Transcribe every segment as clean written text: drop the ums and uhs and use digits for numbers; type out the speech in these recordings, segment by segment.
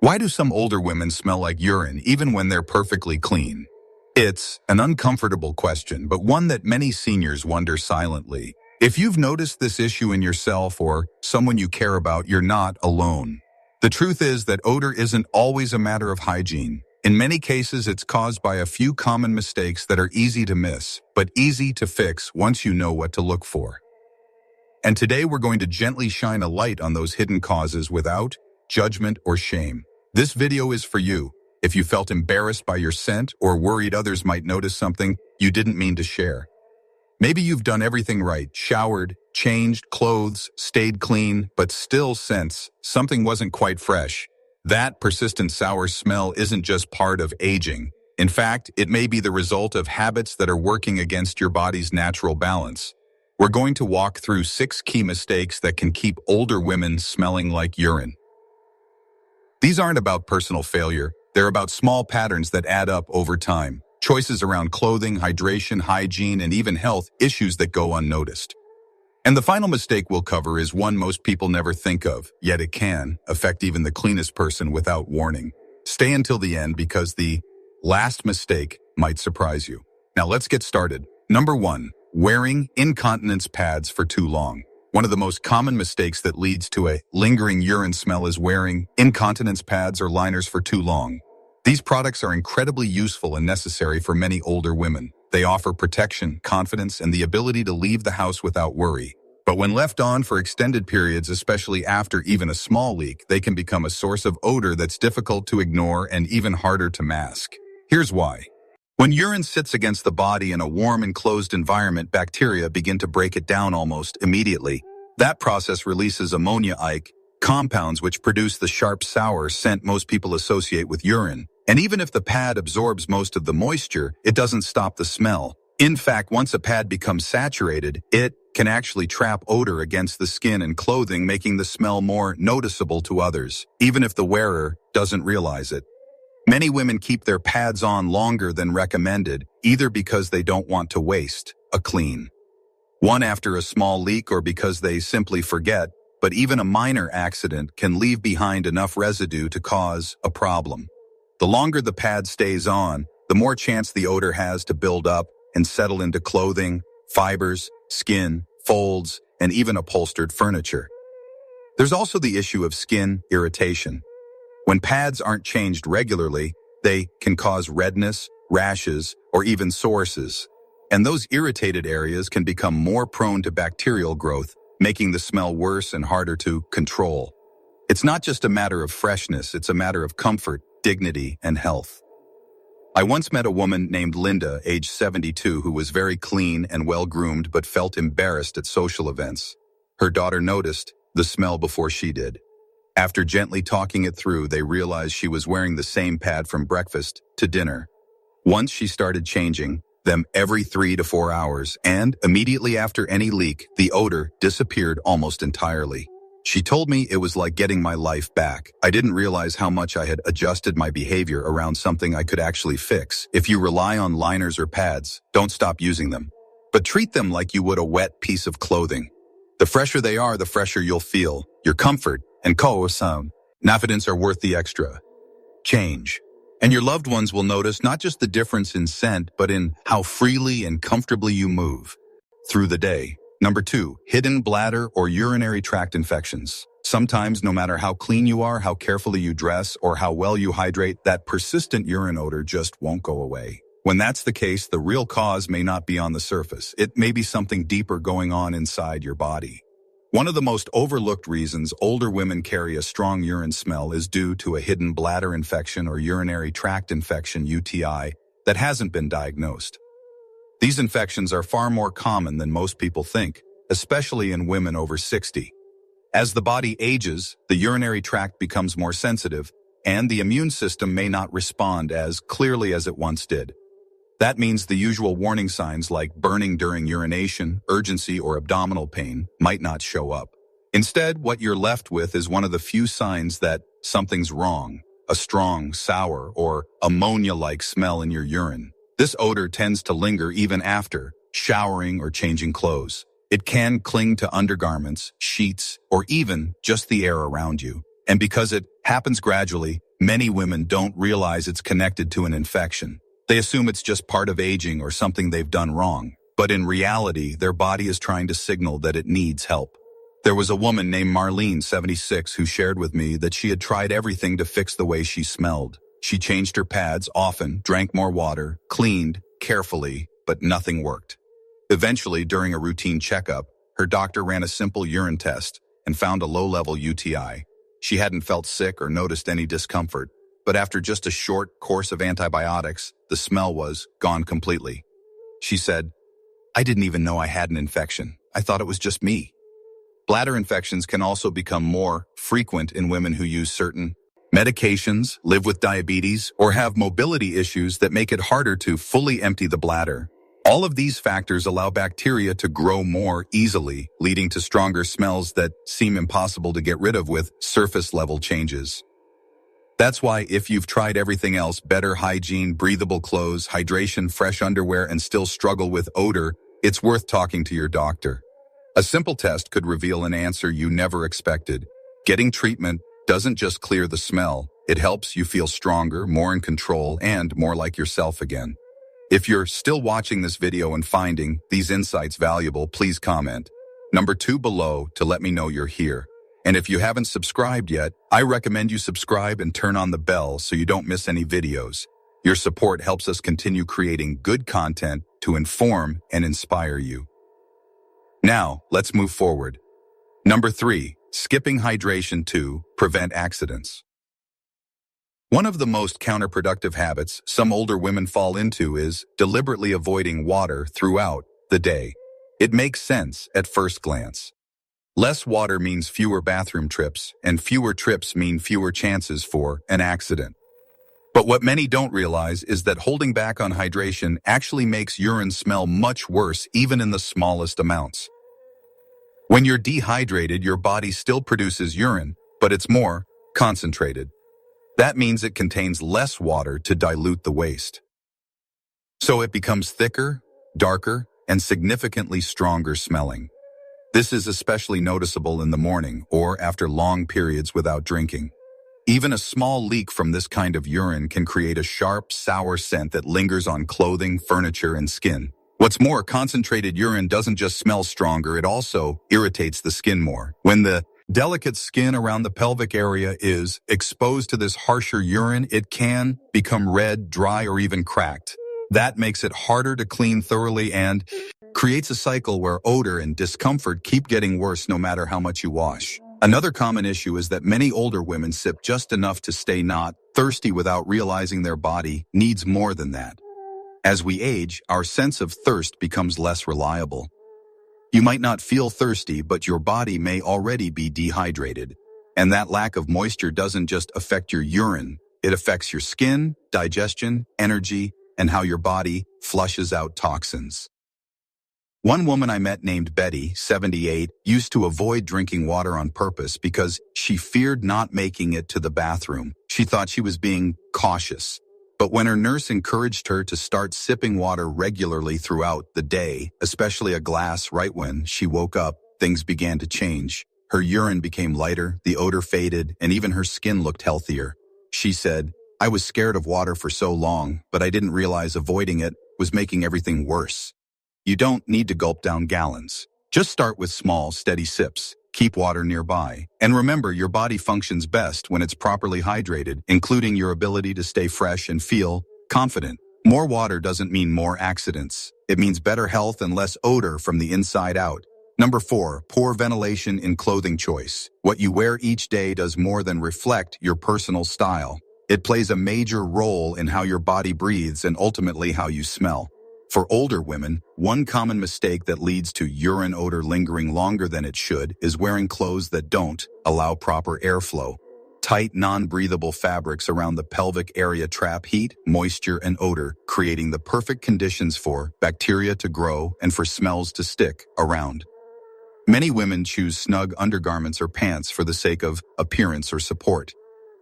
Why do some older women smell like urine even when they're perfectly clean? It's an uncomfortable question, but one that many seniors wonder silently. If you've noticed this issue in yourself or someone you care about, you're not alone. The truth is that odor isn't always a matter of hygiene. In many cases, it's caused by a few common mistakes that are easy to miss, but easy to fix once you know what to look for. And today we're going to gently shine a light on those hidden causes without judgment or shame. This video is for you. If you felt embarrassed by your scent or worried others might notice something you didn't mean to share. Maybe you've done everything right, showered, changed clothes, stayed clean, but still sense something wasn't quite fresh. That persistent sour smell isn't just part of aging. In fact, it may be the result of habits that are working against your body's natural balance. We're going to walk through 6 key mistakes that can keep older women smelling like urine. These aren't about personal failure. They're about small patterns that add up over time. Choices around clothing, hydration, hygiene, and even health issues that go unnoticed. And the final mistake we'll cover is one most people never think of, yet it can affect even the cleanest person without warning. Stay until the end because the last mistake might surprise you. Now let's get started. Number 1, wearing incontinence pads for too long. One of the most common mistakes that leads to a lingering urine smell is wearing incontinence pads or liners for too long. These products are incredibly useful and necessary for many older women. They offer protection, confidence, and the ability to leave the house without worry. But when left on for extended periods, especially after even a small leak, they can become a source of odor that's difficult to ignore and even harder to mask. Here's why. When urine sits against the body in a warm and closed environment, bacteria begin to break it down almost immediately. That process releases ammonia-like compounds which produce the sharp, sour scent most people associate with urine. And even if the pad absorbs most of the moisture, it doesn't stop the smell. In fact, once a pad becomes saturated, it can actually trap odor against the skin and clothing, making the smell more noticeable to others, even if the wearer doesn't realize it. Many women keep their pads on longer than recommended, either because they don't want to waste a clean one after a small leak or because they simply forget, but even a minor accident can leave behind enough residue to cause a problem. The longer the pad stays on, the more chance the odor has to build up and settle into clothing, fibers, skin, folds, and even upholstered furniture. There's also the issue of skin irritation. When pads aren't changed regularly, they can cause redness, rashes, or even sores. And those irritated areas can become more prone to bacterial growth, making the smell worse and harder to control. It's not just a matter of freshness, it's a matter of comfort, dignity, and health. I once met a woman named Linda, age 72, who was very clean and well-groomed but felt embarrassed at social events. Her daughter noticed the smell before she did. After gently talking it through, they realized she was wearing the same pad from breakfast to dinner. Once she started changing them every 3 to 4 hours, and immediately after any leak, the odor disappeared almost entirely. She told me it was like getting my life back. I didn't realize how much I had adjusted my behavior around something I could actually fix. If you rely on liners or pads, don't stop using them. But treat them like you would a wet piece of clothing. The fresher they are, the fresher you'll feel. Your comfort and confidence are worth the extra change. And your loved ones will notice not just the difference in scent, but in how freely and comfortably you move through the day. Number 2, hidden bladder or urinary tract infections. Sometimes, no matter how clean you are, how carefully you dress, or how well you hydrate, that persistent urine odor just won't go away. When that's the case, the real cause may not be on the surface. It may be something deeper going on inside your body. One of the most overlooked reasons older women carry a strong urine smell is due to a hidden bladder infection or urinary tract infection (UTI) that hasn't been diagnosed. These infections are far more common than most people think, especially in women over 60. As the body ages, the urinary tract becomes more sensitive, and the immune system may not respond as clearly as it once did. That means the usual warning signs like burning during urination, urgency, or abdominal pain might not show up. Instead, what you're left with is one of the few signs that something's wrong, a strong, sour, or ammonia-like smell in your urine. This odor tends to linger even after showering or changing clothes. It can cling to undergarments, sheets, or even just the air around you. And because it happens gradually, Many women don't realize it's connected to an infection. They assume it's just part of aging or something they've done wrong. But in reality, their body is trying to signal that it needs help. There was a woman named Marlene, 76, who shared with me that she had tried everything to fix the way she smelled. She changed her pads often, drank more water, cleaned carefully, but nothing worked. Eventually, during a routine checkup, her doctor ran a simple urine test and found a low-level UTI. She hadn't felt sick or noticed any discomfort, but after just a short course of antibiotics, the smell was gone completely. She said, "I didn't even know I had an infection. I thought it was just me." Bladder infections can also become more frequent in women who use certain medications, live with diabetes, or have mobility issues that make it harder to fully empty the bladder. All of these factors allow bacteria to grow more easily, leading to stronger smells that seem impossible to get rid of with surface-level changes. That's why if you've tried everything else, better hygiene, breathable clothes, hydration, fresh underwear, and still struggle with odor, it's worth talking to your doctor. A simple test could reveal an answer you never expected. Getting treatment doesn't just clear the smell, it helps you feel stronger, more in control, and more like yourself again. If you're still watching this video and finding these insights valuable, please comment number 2 below to let me know you're here. And if you haven't subscribed yet, I recommend you subscribe and turn on the bell so you don't miss any videos. Your support helps us continue creating good content to inform and inspire you. Now, let's move forward. Number 3, skipping hydration to prevent accidents. One of the most counterproductive habits some older women fall into is deliberately avoiding water throughout the day. It makes sense at first glance. Less water means fewer bathroom trips, and fewer trips mean fewer chances for an accident. But what many don't realize is that holding back on hydration actually makes urine smell much worse even in the smallest amounts. When you're dehydrated, your body still produces urine, but it's more concentrated. That means it contains less water to dilute the waste. So it becomes thicker, darker, and significantly stronger smelling. This is especially noticeable in the morning or after long periods without drinking. Even a small leak from this kind of urine can create a sharp, sour scent that lingers on clothing, furniture, and skin. What's more, concentrated urine doesn't just smell stronger, it also irritates the skin more. When the delicate skin around the pelvic area is exposed to this harsher urine, it can become red, dry, or even cracked. That makes it harder to clean thoroughly and creates a cycle where odor and discomfort keep getting worse no matter how much you wash. Another common issue is that many older women sip just enough to stay not thirsty without realizing their body needs more than that. As we age, our sense of thirst becomes less reliable. You might not feel thirsty, but your body may already be dehydrated. And that lack of moisture doesn't just affect your urine, it affects your skin, digestion, energy, and how your body flushes out toxins. One woman I met named Betty, 78, used to avoid drinking water on purpose because she feared not making it to the bathroom. She thought she was being cautious. But when her nurse encouraged her to start sipping water regularly throughout the day, especially a glass right when she woke up, things began to change. Her urine became lighter, the odor faded, and even her skin looked healthier. She said, "I was scared of water for so long, but I didn't realize avoiding it was making everything worse." You don't need to gulp down gallons. Just start with small, steady sips. Keep water nearby. And remember, your body functions best when it's properly hydrated, including your ability to stay fresh and feel confident. More water doesn't mean more accidents. It means better health and less odor from the inside out. Number 4, poor ventilation in clothing choice. What you wear each day does more than reflect your personal style. It plays a major role in how your body breathes and ultimately how you smell. For older women, one common mistake that leads to urine odor lingering longer than it should is wearing clothes that don't allow proper airflow. Tight, non-breathable fabrics around the pelvic area trap heat, moisture, and odor, creating the perfect conditions for bacteria to grow and for smells to stick around. Many women choose snug undergarments or pants for the sake of appearance or support.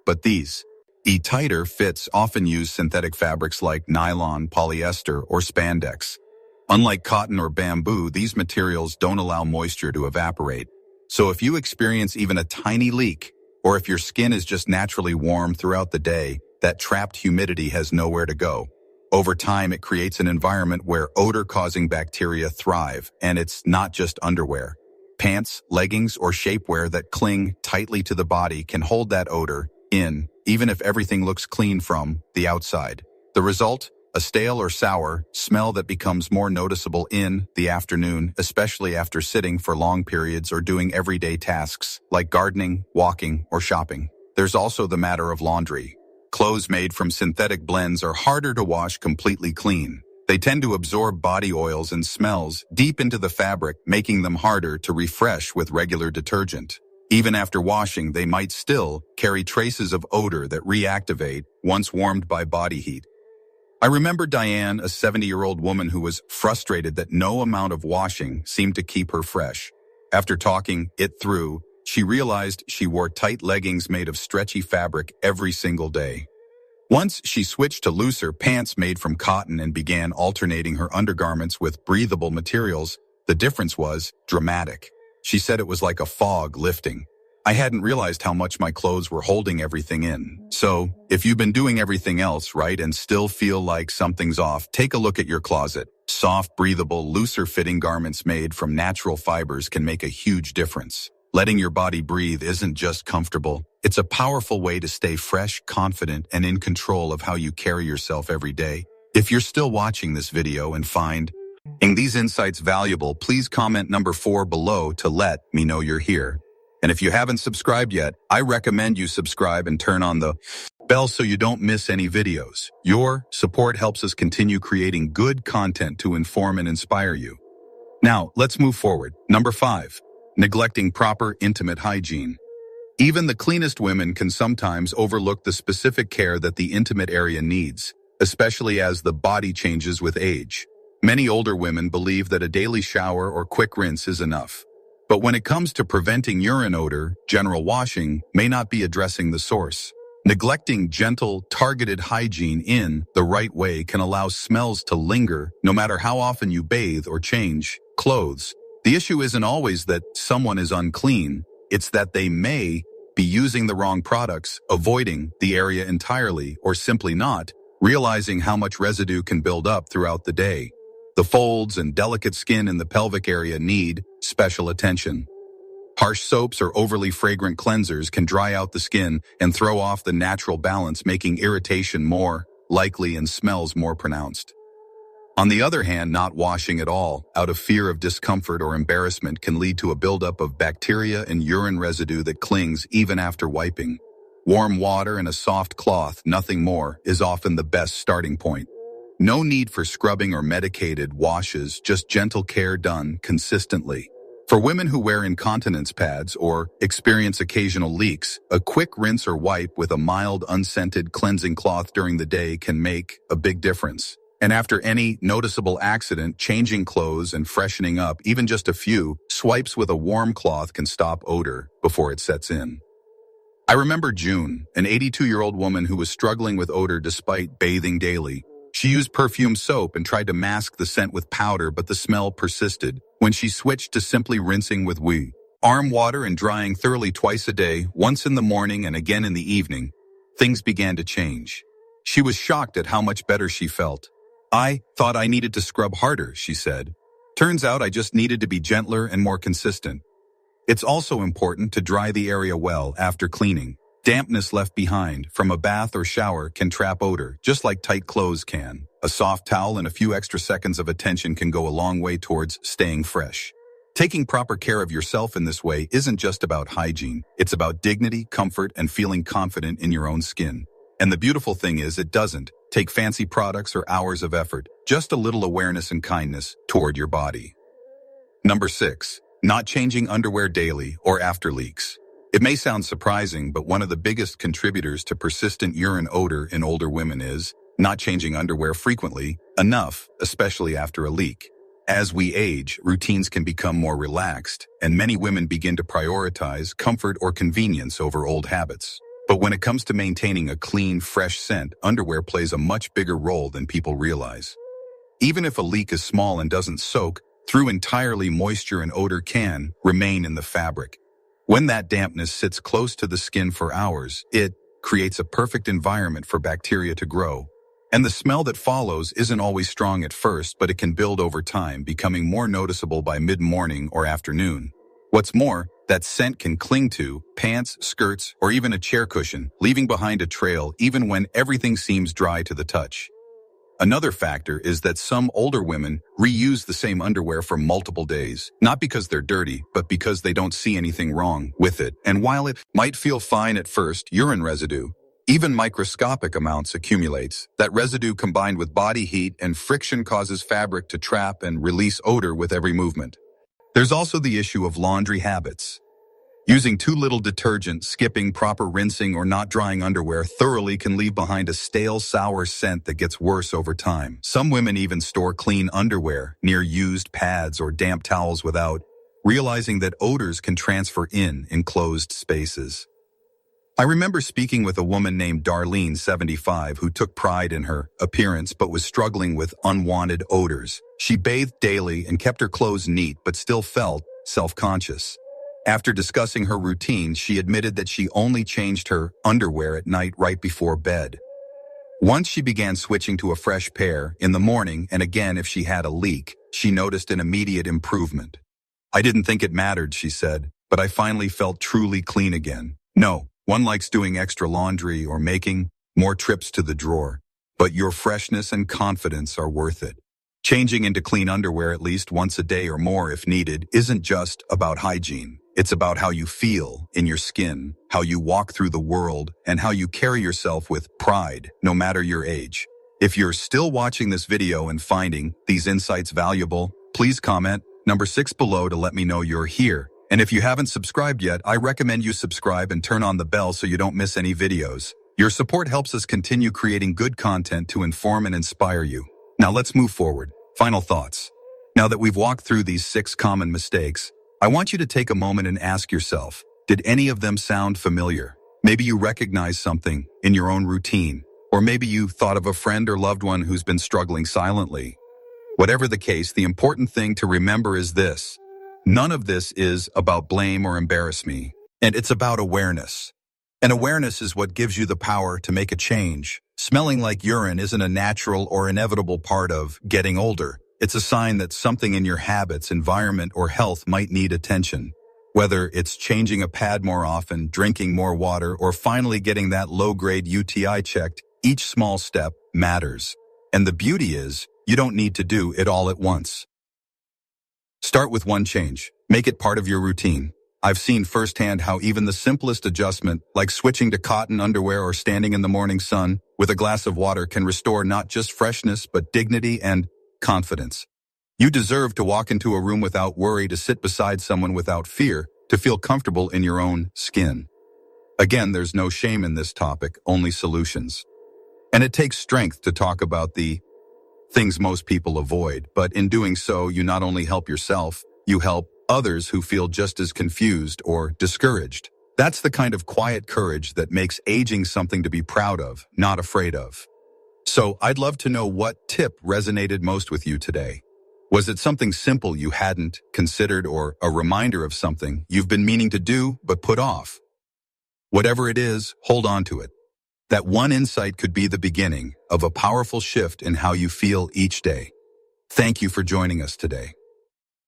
But these tighter fits often use synthetic fabrics like nylon, polyester, or spandex. Unlike cotton or bamboo, these materials don't allow moisture to evaporate. So if you experience even a tiny leak, or if your skin is just naturally warm throughout the day, that trapped humidity has nowhere to go. Over time, it creates an environment where odor-causing bacteria thrive, and it's not just underwear. Pants, leggings, or shapewear that cling tightly to the body can hold that odor in, even if everything looks clean from the outside. The result? A stale or sour smell that becomes more noticeable in the afternoon, especially after sitting for long periods or doing everyday tasks like gardening, walking, or shopping. There's also the matter of laundry. Clothes made from synthetic blends are harder to wash completely clean. They tend to absorb body oils and smells deep into the fabric, making them harder to refresh with regular detergent. Even after washing, they might still carry traces of odor that reactivate once warmed by body heat. I remember Diane, a 70-year-old woman who was frustrated that no amount of washing seemed to keep her fresh. After talking it through, she realized she wore tight leggings made of stretchy fabric every single day. Once she switched to looser pants made from cotton and began alternating her undergarments with breathable materials, the difference was dramatic. She said it was like a fog lifting. I hadn't realized how much my clothes were holding everything in. So, if you've been doing everything else right and still feel like something's off, take a look at your closet. Soft, breathable, looser-fitting garments made from natural fibers can make a huge difference. Letting your body breathe isn't just comfortable. It's a powerful way to stay fresh, confident, and in control of how you carry yourself every day. If you're still watching this video and find these insights valuable, please comment number 4 below to let me know you're here. And if you haven't subscribed yet, I recommend you subscribe and turn on the bell so you don't miss any videos. Your support helps us continue creating good content to inform and inspire you. Now, let's move forward. Number 5, neglecting proper intimate hygiene. Even the cleanest women can sometimes overlook the specific care that the intimate area needs, especially as the body changes with age. Many older women believe that a daily shower or quick rinse is enough. But when it comes to preventing urine odor, general washing may not be addressing the source. Neglecting gentle, targeted hygiene in the right way can allow smells to linger no matter how often you bathe or change clothes. The issue isn't always that someone is unclean, it's that they may be using the wrong products, avoiding the area entirely, or simply not realizing how much residue can build up throughout the day. The folds and delicate skin in the pelvic area need special attention. Harsh soaps or overly fragrant cleansers can dry out the skin and throw off the natural balance, making irritation more likely and smells more pronounced. On the other hand, not washing at all, out of fear of discomfort or embarrassment, can lead to a buildup of bacteria and urine residue that clings even after wiping. Warm water and a soft cloth, nothing more, is often the best starting point. No need for scrubbing or medicated washes, just gentle care done consistently. For women who wear incontinence pads or experience occasional leaks, a quick rinse or wipe with a mild, unscented cleansing cloth during the day can make a big difference. And after any noticeable accident, changing clothes and freshening up, even just a few swipes with a warm cloth can stop odor before it sets in. I remember June, an 82-year-old woman who was struggling with odor despite bathing daily. She used perfume soap and tried to mask the scent with powder, but the smell persisted. When she switched to simply rinsing with warm water and drying thoroughly twice a day, once in the morning and again in the evening, things began to change. She was shocked at how much better she felt. "I thought I needed to scrub harder," she said. "Turns out I just needed to be gentler and more consistent." It's also important to dry the area well after cleaning. Dampness left behind from a bath or shower can trap odor, just like tight clothes can. A soft towel and a few extra seconds of attention can go a long way towards staying fresh. Taking proper care of yourself in this way isn't just about hygiene. It's about dignity, comfort, and feeling confident in your own skin. And the beautiful thing is, it doesn't take fancy products or hours of effort, just a little awareness and kindness toward your body. Number 6, not changing underwear daily or after leaks. It may sound surprising, but one of the biggest contributors to persistent urine odor in older women is not changing underwear frequently enough, especially after a leak. As we age, routines can become more relaxed, and many women begin to prioritize comfort or convenience over old habits. But when it comes to maintaining a clean, fresh scent, underwear plays a much bigger role than people realize. Even if a leak is small and doesn't soak through entirely, moisture and odor can remain in the fabric. When that dampness sits close to the skin for hours, it creates a perfect environment for bacteria to grow. And the smell that follows isn't always strong at first, but it can build over time, becoming more noticeable by mid-morning or afternoon. What's more, that scent can cling to pants, skirts, or even a chair cushion, leaving behind a trail even when everything seems dry to the touch. Another factor is that some older women reuse the same underwear for multiple days, not because they're dirty, but because they don't see anything wrong with it. And while it might feel fine at first, urine residue, even microscopic amounts accumulates. That residue combined with body heat and friction causes fabric to trap and release odor with every movement. There's also the issue of laundry habits. Using too little detergent, skipping proper rinsing, or not drying underwear thoroughly can leave behind a stale, sour scent that gets worse over time. Some women even store clean underwear near used pads or damp towels without realizing that odors can transfer in enclosed spaces. I remember speaking with a woman named Darlene, 75, who took pride in her appearance but was struggling with unwanted odors. She bathed daily and kept her clothes neat but still felt self-conscious. After discussing her routine, she admitted that she only changed her underwear at night right before bed. Once she began switching to a fresh pair in the morning and again if she had a leak, she noticed an immediate improvement. "I didn't think it mattered," she said, "but I finally felt truly clean again." No, one likes doing extra laundry or making more trips to the drawer, but your freshness and confidence are worth it. Changing into clean underwear at least once a day or more if needed isn't just about hygiene. It's about how you feel in your skin, how you walk through the world, and how you carry yourself with pride, no matter your age. If you're still watching this video and finding these insights valuable, please comment number 6 below to let me know you're here. And if you haven't subscribed yet, I recommend you subscribe and turn on the bell so you don't miss any videos. Your support helps us continue creating good content to inform and inspire you. Now let's move forward. Final thoughts. Now that we've walked through these 6 common mistakes, I want you to take a moment and ask yourself, did any of them sound familiar? Maybe you recognize something in your own routine, or maybe you thought of a friend or loved one who's been struggling silently. Whatever the case, the important thing to remember is this. None of this is about blame or embarrass me, and it's about awareness. And awareness is what gives you the power to make a change. Smelling like urine isn't a natural or inevitable part of getting older. It's a sign that something in your habits, environment, or health might need attention. Whether it's changing a pad more often, drinking more water, or finally getting that low-grade UTI checked, each small step matters. And the beauty is, you don't need to do it all at once. Start with one change. Make it part of your routine. I've seen firsthand how even the simplest adjustment, like switching to cotton underwear or standing in the morning sun with a glass of water, can restore not just freshness, but dignity and confidence. You deserve to walk into a room without worry, to sit beside someone without fear, to feel comfortable in your own skin. Again, there's no shame in this topic, only solutions. And it takes strength to talk about the things most people avoid, but in doing so, you not only help yourself, you help others who feel just as confused or discouraged. That's the kind of quiet courage that makes aging something to be proud of, not afraid of. So I'd love to know what tip resonated most with you today. Was it something simple you hadn't considered, or a reminder of something you've been meaning to do but put off? Whatever it is, hold on to it. That one insight could be the beginning of a powerful shift in how you feel each day. Thank you for joining us today.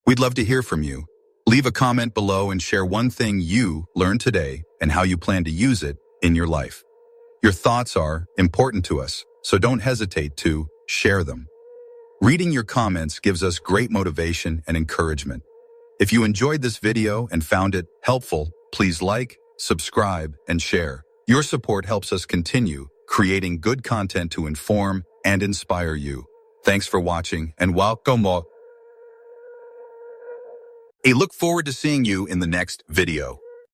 We'd love to hear from you. Leave a comment below and share one thing you learned today and how you plan to use it in your life. Your thoughts are important to us, so don't hesitate to share them. Reading your comments gives us great motivation and encouragement. If you enjoyed this video and found it helpful, please like, subscribe, and share. Your support helps us continue creating good content to inform and inspire you. Thanks for watching and welcome. I look forward to seeing you in the next video.